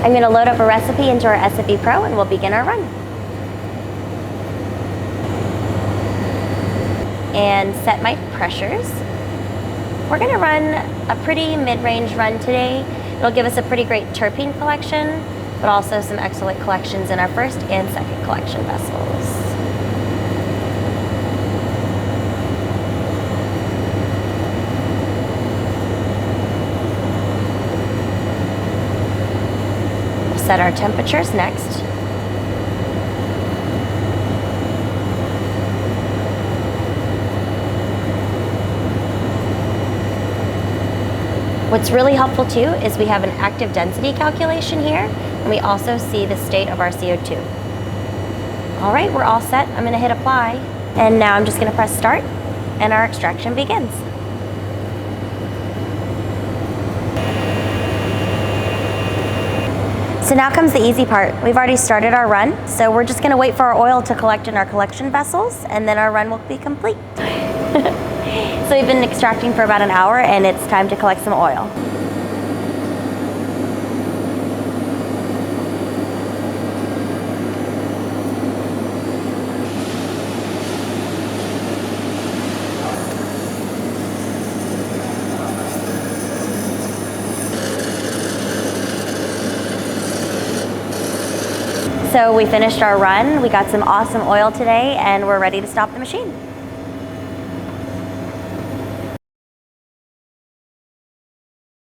I'm going to load up a recipe into our SFE Pro and we'll begin our run. And set my pressures. We're going to run a pretty mid-range run today. It'll give us a pretty great terpene collection, but also some excellent collections in our first and second collection vessels. We'll set our temperatures next. What's really helpful too is we have an active density calculation here, and we also see the state of our CO2. All right, we're all set. I'm gonna hit apply, and now I'm just gonna press start, and our extraction begins. So now comes the easy part. We've already started our run, so we're just gonna wait for our oil to collect in our collection vessels, and then our run will be complete. So we've been extracting for about an hour, and it's time to collect some oil. So we finished our run, we got some awesome oil today, and we're ready to stop the machine.